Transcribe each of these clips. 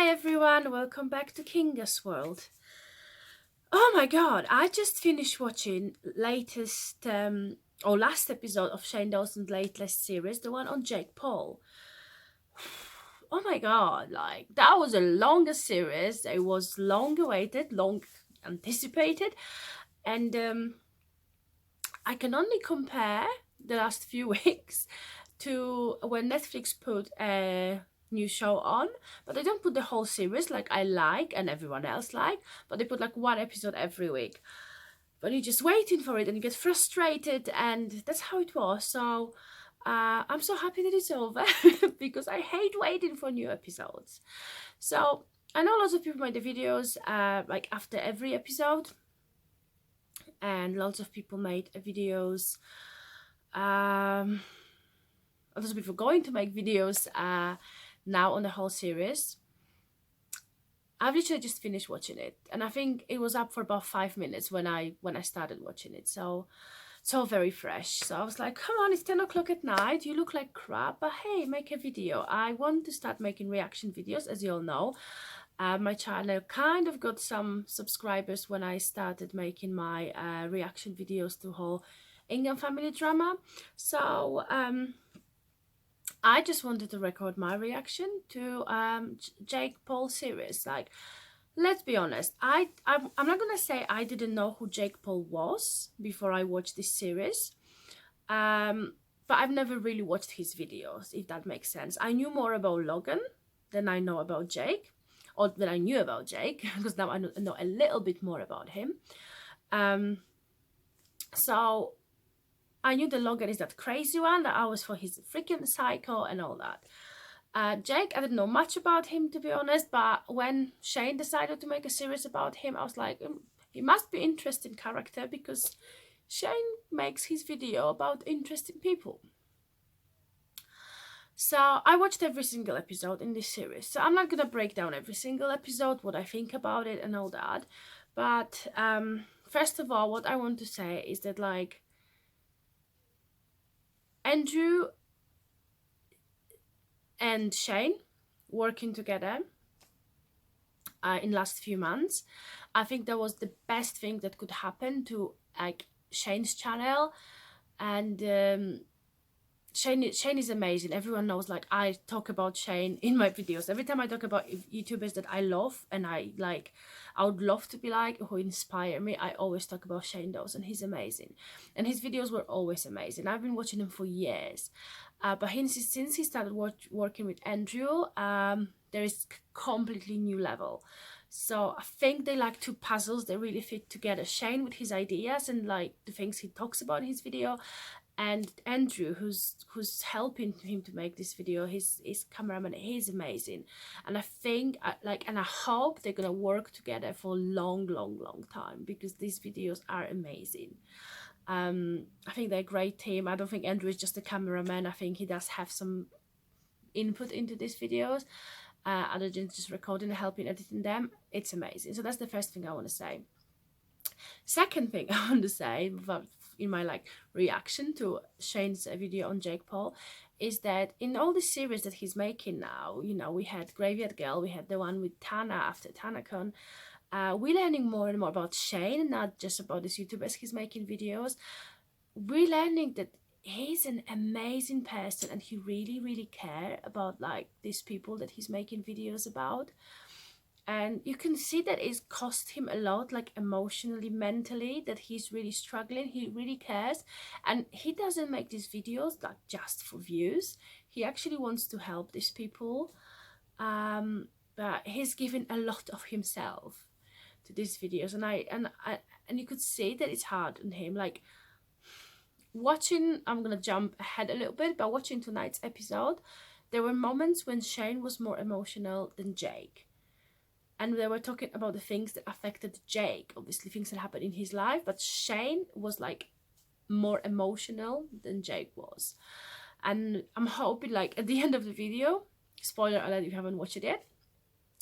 Hi everyone, welcome back to Kinga's World. Oh my god, I just finished watching last episode of Shane Dawson's latest series, the one on Jake Paul. Oh my god, like that was the longest series. It was long awaited, long anticipated, and I can only compare the last few weeks to when Netflix put a new show on, but they don't put the whole series like I like and everyone else like, but they put like one episode every week. But you're just waiting for it and you get frustrated, and that's how it was. So I'm so happy that it's over because I hate waiting for new episodes. So I know lots of people make the videos like after every episode, and lots of people made videos. Lots of people going to make videos now on the whole series. I've literally just finished watching it, and I think it was up for about 5 minutes when I started watching it. So very fresh. So I was like, come on, it's 10 o'clock at night. You look like crap, but hey, make a video. I want to start making reaction videos, as you all know. My channel kind of got some subscribers when I started making my reaction videos to whole Ingham family drama. So I just wanted to record my reaction to Jake Paul series. Like, let's be honest, I'm not gonna say I didn't know who Jake Paul was before I watched this series, but I've never really watched his videos, if that makes sense. I knew more about Logan than I know about Jake, or than I knew about Jake, because now I know a little bit more about him. So I knew the Logan is that crazy one, that I was for his freaking psycho and all that. Jake, I didn't know much about him, to be honest, but when Shane decided to make a series about him, I was like, he must be interesting character, because Shane makes his video about interesting people. So I watched every single episode in this series. So I'm not gonna break down every single episode, what I think about it and all that. But first of all, what I want to say is that, like, Andrew and Shane working together in last few months, I think that was the best thing that could happen to like Shane's channel. And Shane is amazing. Everyone knows, like, I talk about Shane in my videos. Every time I talk about YouTubers that I love and I would love to be like, who inspire me, I always talk about Shane Dawson. He's amazing, and his videos were always amazing. I've been watching him for years, but since he started working with Andrew, there is completely new level. So I think they like two puzzles that really fit together. Shane with his ideas and like the things he talks about in his video, and Andrew, who's helping him to make this video, his cameraman. He's amazing, and I think and I hope they're gonna work together for a long time, because these videos are amazing. I think they're a great team. I don't think Andrew is just a cameraman. I think he does have some input into these videos, other than just recording and helping editing them. It's amazing. So that's the first thing I want to say. Second thing I want to say in my like reaction to Shane's video on Jake Paul is that in all the series that he's making now, you know, we had Graveyard Girl, we had the one with Tana after TanaCon. We're learning more and more about Shane, not just about these YouTubers he's making videos. We're learning that he's an amazing person, and he really care about like these people that he's making videos about. And you can see that it's cost him a lot, like emotionally, mentally, that he's really struggling. He really cares, and he doesn't make these videos like just for views. He actually wants to help these people, but he's given a lot of himself to these videos, and you could see that it's hard on him. Like, watching, I'm gonna jump ahead a little bit, but watching tonight's episode, there were moments when Shane was more emotional than Jake. And they were talking about the things that affected Jake, obviously things that happened in his life, but Shane was like more emotional than Jake was. And I'm hoping, like, at the end of the video, spoiler alert if you haven't watched it yet,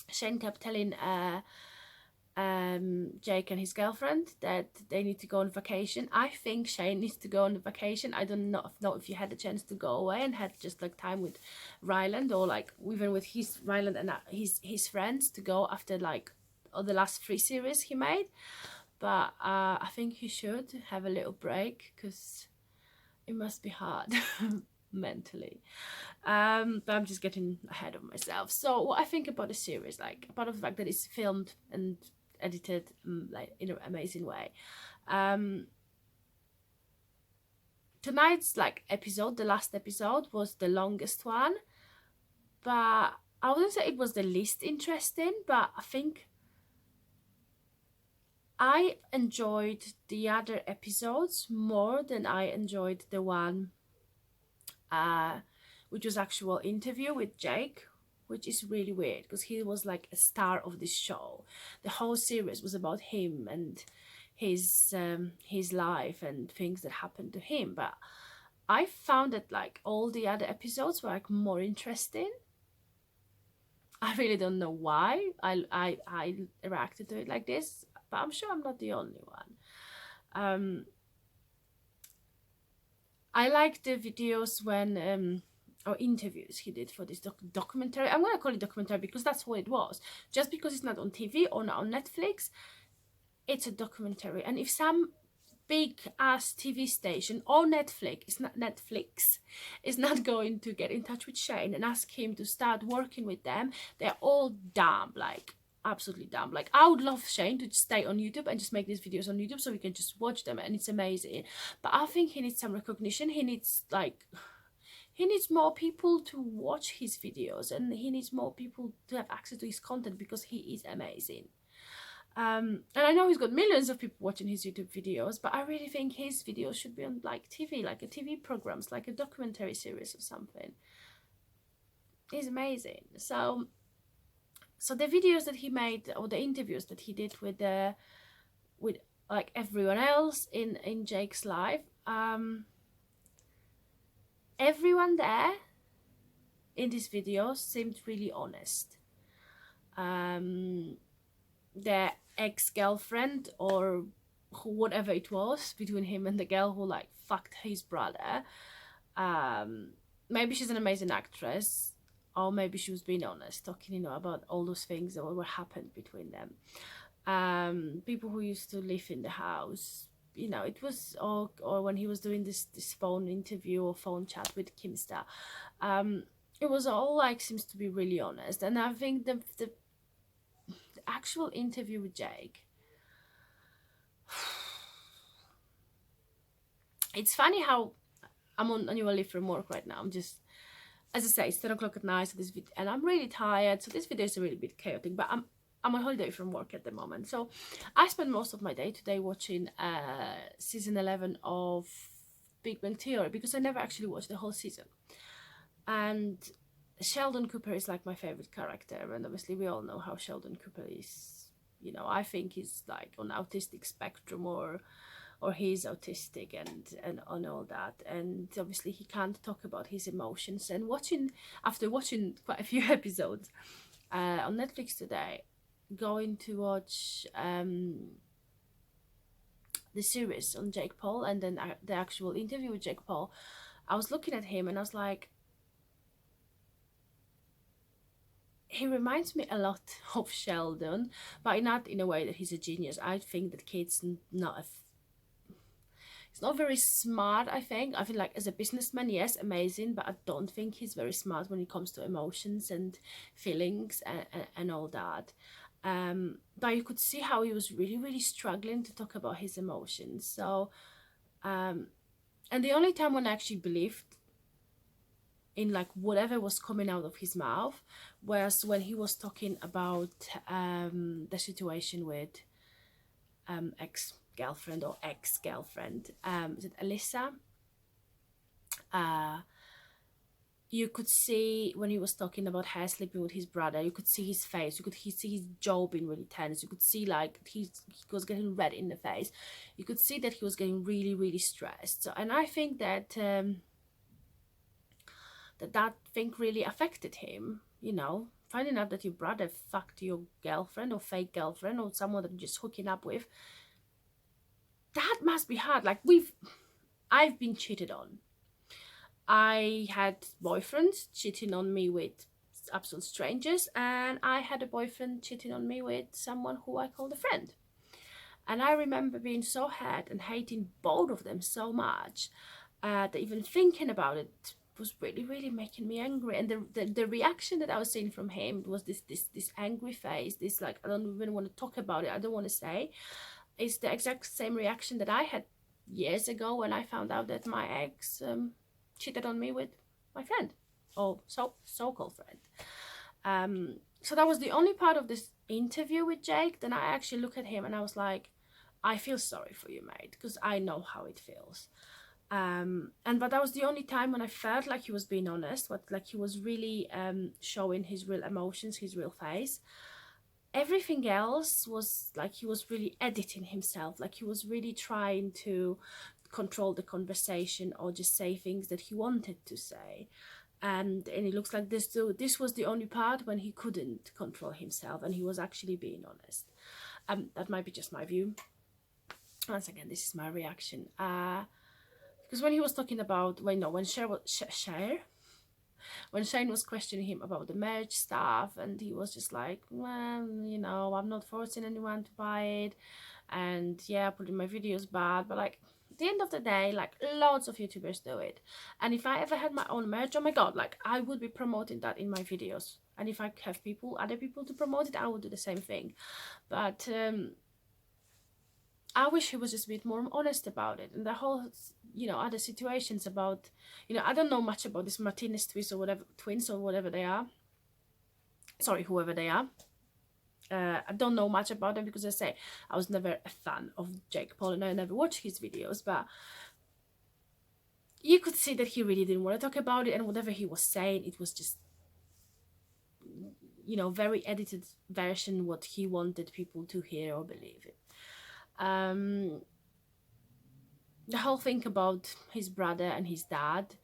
Shane kept telling Jake and his girlfriend that they need to go on vacation. I think Shane needs to go on vacation. I don't know if you had the chance to go away and had just like time with Ryland, or like even with his Ryland and his friends to go after like all the last 3 series he made. But I think he should have a little break because it must be hard mentally. But I'm just getting ahead of myself. So what I think about the series, like apart of the fact that it's filmed and edited like in an amazing way, tonight's like episode, the last episode, was the longest one, but I wouldn't say it was the least interesting, but I think I enjoyed the other episodes more than I enjoyed the one which was actual interview with Jake, which is really weird because he was like a star of this show. The whole series was about him and his life and things that happened to him. But I found that like all the other episodes were like more interesting. I really don't know why I reacted to it like this, but I'm sure I'm not the only one. I like the videos when or interviews he did for this documentary. I'm gonna call it documentary because that's what it was. Just because it's not on TV or not on Netflix, it's a documentary. And if some big ass TV station or Netflix is not going to get in touch with Shane and ask him to start working with them, they're all dumb, like absolutely dumb. Like I would love Shane to stay on YouTube and just make these videos on YouTube so we can just watch them and it's amazing. But I think he needs some recognition. He needs more people to watch his videos and he needs more people to have access to his content because he is amazing. And I know he's got millions of people watching his YouTube videos, but I really think his videos should be on like TV, like a TV programs, like a documentary series or something. He's amazing. So the videos that he made or the interviews that he did with like everyone else in Jake's life, everyone there in these videos seemed really honest. Their ex-girlfriend or whatever it was between him and the girl who like fucked his brother, maybe she's an amazing actress, or maybe she was being honest, talking about all those things that were happened between them. People who used to live in the house, it was, or when he was doing this phone interview or phone chat with Kimsta, it was all like seems to be really honest. And I think the actual interview with Jake, it's funny how I'm on annual leave from work right now. I'm just, as I say, it's 10 o'clock at night, so and I'm really tired, so this video is a really bit chaotic, but I'm on holiday from work at the moment. So I spent most of my day today watching season 11 of Big Bang Theory because I never actually watched the whole season. And Sheldon Cooper is like my favorite character, and obviously we all know how Sheldon Cooper is. I think he's like on autistic spectrum, or he's autistic and on all that, and obviously he can't talk about his emotions. And after watching quite a few episodes on Netflix today, going to watch the series on Jake Paul and then the actual interview with Jake Paul, I was looking at him and I was like, he reminds me a lot of Sheldon, but not in a way that he's a genius. I think that kid's not he's not very smart. I feel like as a businessman, yes, amazing, but I don't think he's very smart when it comes to emotions and feelings and all that. But you could see how he was really, really struggling to talk about his emotions. So, and the only time when I actually believed in like whatever was coming out of his mouth was when he was talking about the situation with ex-girlfriend or ex-girlfriend, is it Alyssa? You could see when he was talking about her sleeping with his brother, you could see his face, you could see his jaw being really tense, you could see like he was getting red in the face, you could see that he was getting really, really stressed. So, and I think that that thing really affected him, finding out that your brother fucked your girlfriend or fake girlfriend or someone that you're just hooking up with, that must be hard. Like I've been cheated on. I had boyfriends cheating on me with absolute strangers, and I had a boyfriend cheating on me with someone who I called a friend. And I remember being so hurt and hating both of them so much that even thinking about it was really, really making me angry. And the reaction that I was seeing from him was this angry face, this like, I don't even want to talk about it, I don't want to say. It's the exact same reaction that I had years ago when I found out that my ex cheated on me with my friend, or so-called friend. So that was the only part of this interview with Jake. Then I actually look at him and I was like, I feel sorry for you, mate, because I know how it feels. But that was the only time when I felt like he was being honest, like he was really showing his real emotions, his real face. Everything else was like he was really editing himself, like he was really trying to control the conversation or just say things that he wanted to say. And it looks like this was the only part when he couldn't control himself and he was actually being honest. That might be just my view. Once again, this is my reaction. Because when he was talking about when Shane was questioning him about the merch stuff, and he was just like, well, I'm not forcing anyone to buy it, and yeah, putting my videos bad, but like at the end of the day, like loads of YouTubers do it. And if I ever had my own merch, oh my god, like I would be promoting that in my videos. And if I have other people to promote it, I would do the same thing. But I wish he was just a bit more honest about it. And the whole, other situations about, I don't know much about this Martinez twins or whatever they are. Sorry, whoever they are. I don't know much about them because I say I was never a fan of Jake Paul and I never watched his videos, but you could see that he really didn't want to talk about it, and whatever he was saying, it was just, very edited version what he wanted people to hear or believe it. The whole thing about his brother and his dad,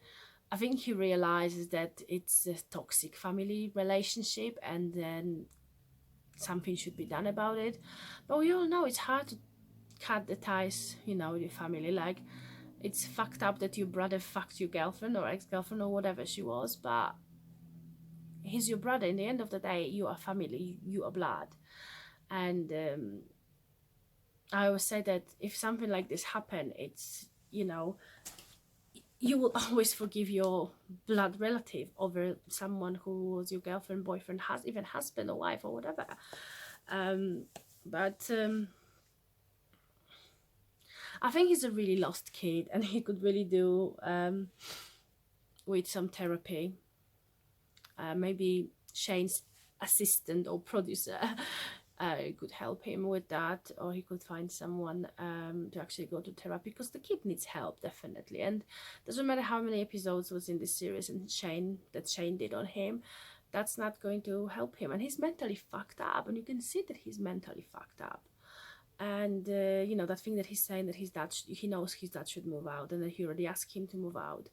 I think he realizes that it's a toxic family relationship and then something should be done about it. But we all know it's hard to cut the ties, with your family. Like, it's fucked up that your brother fucked your girlfriend or ex-girlfriend or whatever she was, but he's your brother. In the end of the day, you are family, you are blood. And I always say that if something like this happen, it's, you will always forgive your blood relative over someone who was your girlfriend, boyfriend, even husband or wife or whatever. But I think he's a really lost kid, and he could really do with some therapy. Maybe Shane's assistant or producer could help him with that, or he could find someone to actually go to therapy, because the kid needs help, definitely. And doesn't matter how many episodes was in this series and Shane did on him, that's not going to help him. And he's mentally fucked up, and you can see that he's mentally fucked up. And that thing that he's saying that his dad, he knows his dad should move out, and that he already asked him to move out.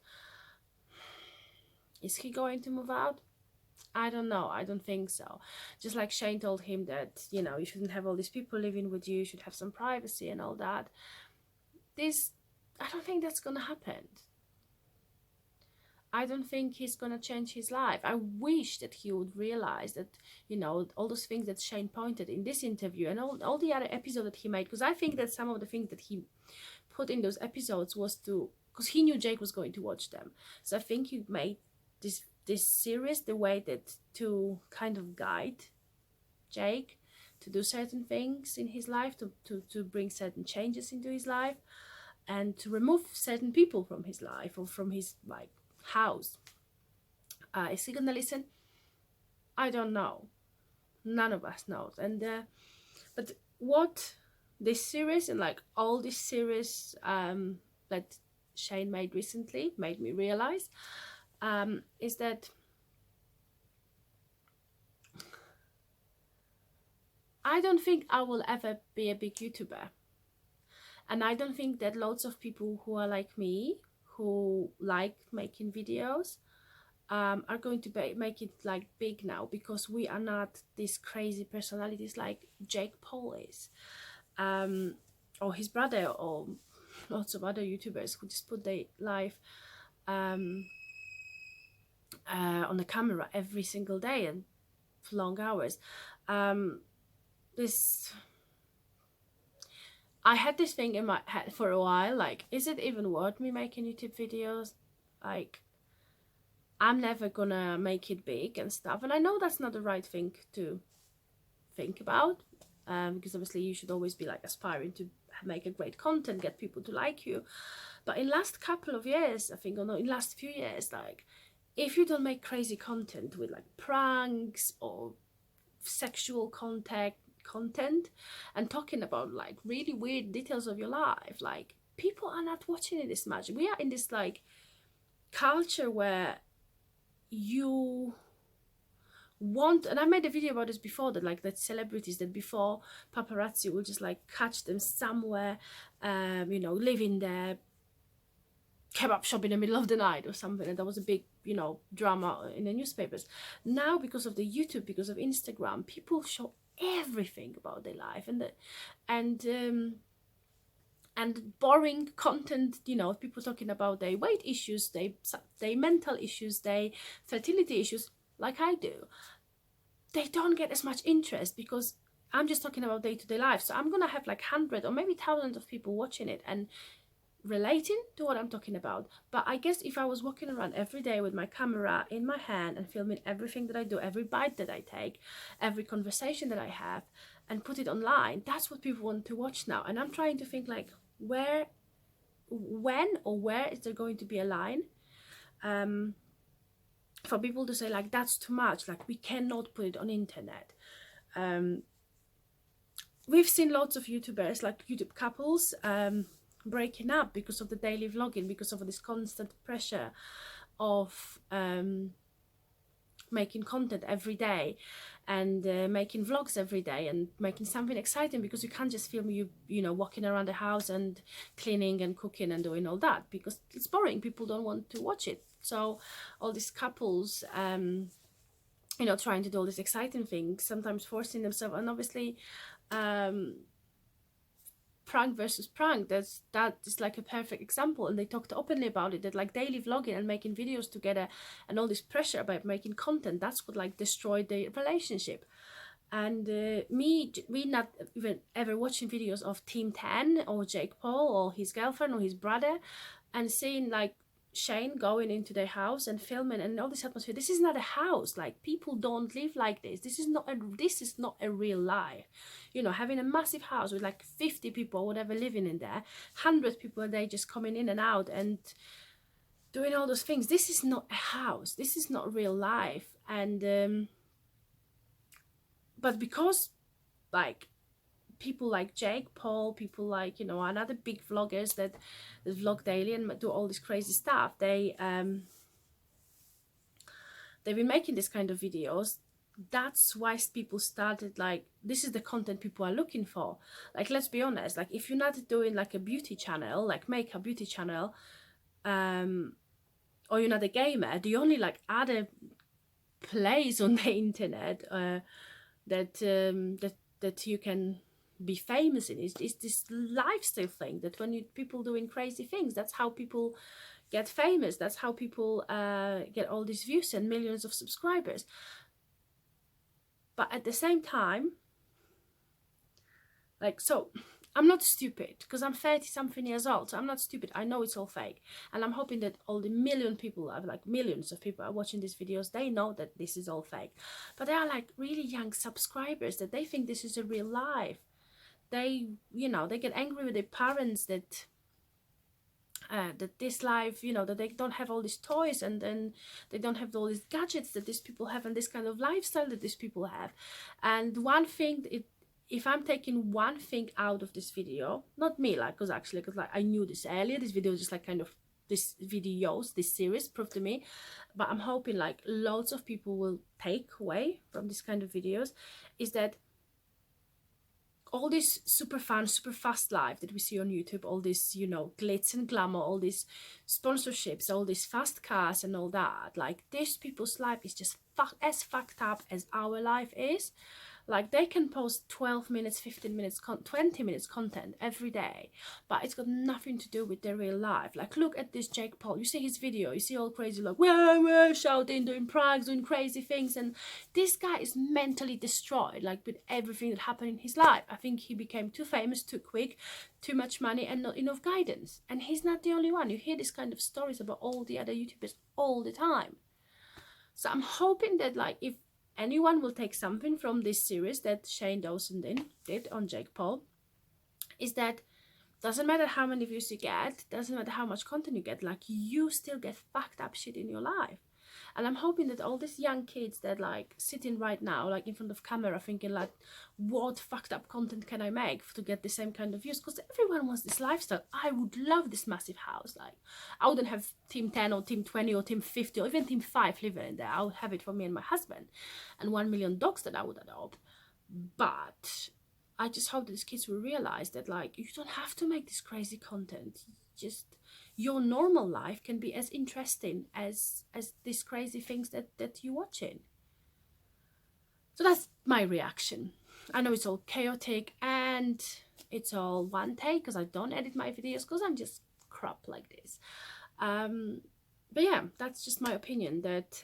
Is he going to move out? I don't know. I don't think so. Just like Shane told him that, you shouldn't have all these people living with you, you should have some privacy and all that. I don't think that's gonna happen. I don't think he's gonna change his life. I wish that he would realize that, all those things that Shane pointed in this interview and all the other episodes that he made, because I think that some of the things that he put in those episodes was because he knew Jake was going to watch them. So I think he made this series the way that to kind of guide Jake to do certain things in his life, to bring certain changes into his life, and to remove certain people from his life or from his house. Is he gonna listen? I don't know. None of us knows. And but what this series and all this series that Shane made recently made me realize is that I don't think I will ever be a big YouTuber. And I don't think that loads of people who are like me, who like making videos, are going to make it like big now, because we are not these crazy personalities like Jake Paul is, or his brother, or lots of other YouTubers who just put their life um, on the camera every single day and for long hours. Um, this I had this thing in my head for a while, like, is it even worth me making YouTube videos? Like, I'm never gonna make it big and stuff. And I know that's not the right thing to think about, because obviously you should always be like aspiring to make a great content, get people to like you. But in last couple of years, I think, or no, in last few years, like, if you don't make crazy content with like pranks or sexual content and talking about like really weird details of your life, like, people are not watching it this much. We are in this like culture where you want, and I made a video about this before, that like that celebrities, that before paparazzi will just like catch them somewhere, you know, living their kebab shop in the middle of the night or something, and that was a big, you know, drama in the newspapers. Now, because of the YouTube, because of Instagram, people show everything about their life, and boring content, you know, people talking about their weight issues, their mental issues, their fertility issues, like I do. They don't get as much interest because I'm just talking about day-to-day life. So I'm gonna have like hundreds or maybe thousands of people watching it and relating to what I'm talking about. But I guess if I was walking around every day with my camera in my hand and filming everything that I do, every bite that I take, every conversation that I have, and put it online, that's what people want to watch now. And I'm trying to think like, when or where is there going to be a line for people to say like, that's too much, like we cannot put it on internet. We've seen lots of YouTubers, like YouTube couples, breaking up because of the daily vlogging, because of this constant pressure of making content every day, and making vlogs every day, and making something exciting, because you can't just film you know, walking around the house and cleaning and cooking and doing all that, because it's boring. People don't want to watch it. So all these couples, you know, trying to do all these exciting things, sometimes forcing themselves, and obviously prank versus prank, that is like a perfect example. And they talked openly about it, that like daily vlogging and making videos together and all this pressure about making content, that's what like destroyed the relationship. And we not even ever watching videos of Team 10 or Jake Paul or his girlfriend or his brother, and seeing like Shane going into their house and filming and all this atmosphere. This is not a house. Like, people don't live like this. This is not a real life. You know, having a massive house with like 50 people or whatever living in there, 100 people a day just coming in and out and doing all those things. This is not a house. This is not real life. And but because like people like Jake Paul, people like, you know, another big vloggers that vlog daily and do all this crazy stuff, they've been making this kind of videos. That's why people started like, this is the content people are looking for. Like, let's be honest, like if you're not doing like a beauty channel, like makeup beauty channel, or you're not a gamer, the only like other place on the internet that you can be famous in is this lifestyle thing, that when people doing crazy things, that's how people get famous, that's how people get all these views and millions of subscribers. But at the same time, like, so I'm not stupid, because I'm 30 something years old, so I'm not stupid. I know it's all fake, and I'm hoping that all the millions of people are watching these videos, they know that this is all fake. But there are like really young subscribers that they think this is a real life. They, you know, they get angry with their parents that this life, you know, that they don't have all these toys, and then they don't have all these gadgets that these people have, and this kind of lifestyle that these people have. And one thing, if I'm taking one thing out of this video, not me, like, because like I knew this earlier, this video is just like kind of, this series proved to me, but I'm hoping like loads of people will take away from this kind of videos, is that all this super fun, super fast life that we see on YouTube, all this, you know, glitz and glamour, all this sponsorships, all these fast cars and all that. Like, these people's life is just as fucked up as our life is. Like, they can post 12 minutes, 15 minutes, 20 minutes content every day, but it's got nothing to do with their real life. Like, look at this Jake Paul. You see his video, you see all crazy, like, whoa, shouting, doing pranks, doing crazy things. And this guy is mentally destroyed, like, with everything that happened in his life. I think he became too famous, too quick, too much money, and not enough guidance. And he's not the only one. You hear this kind of stories about all the other YouTubers all the time. So I'm hoping that, like, if anyone will take something from this series that Shane Dawson did on Jake Paul, is that doesn't matter how many views you get, doesn't matter how much content you get, like, you still get fucked up shit in your life. And I'm hoping that all these young kids that, like, sitting right now, like, in front of camera thinking, like, what fucked up content can I make to get the same kind of views? Because everyone wants this lifestyle. I would love this massive house. Like, I wouldn't have team 10 or team 20 or team 50 or even team 5 living in there. I would have it for me and my husband and 1 million dogs that I would adopt. But I just hope that these kids will realize that, like, you don't have to make this crazy content. Just your normal life can be as interesting as these crazy things that you're watching. So that's my reaction. I know it's all chaotic and it's all one take because I don't edit my videos because I'm just crap like this. But yeah, that's just my opinion. That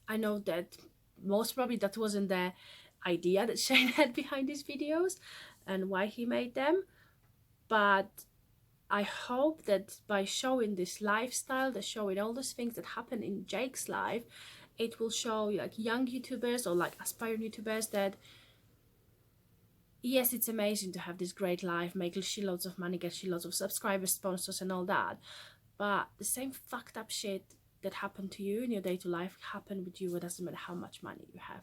I know that most probably that wasn't the idea that Shane had behind his videos and why he made them, but I hope that by showing this lifestyle, that showing all those things that happen in Jake's life, it will show, like, young YouTubers or like aspiring YouTubers that yes, it's amazing to have this great life, make shitloads of money, get shitloads of subscribers, sponsors and all that, but the same fucked up shit that happened to you in your day-to-day life happen with you. It doesn't matter how much money you have.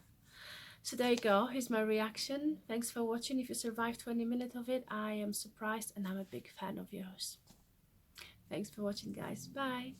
So there you go, here's my reaction. Thanks for watching. If you survived 20 minutes of it, I am surprised and I'm a big fan of yours. Thanks for watching, guys. Bye.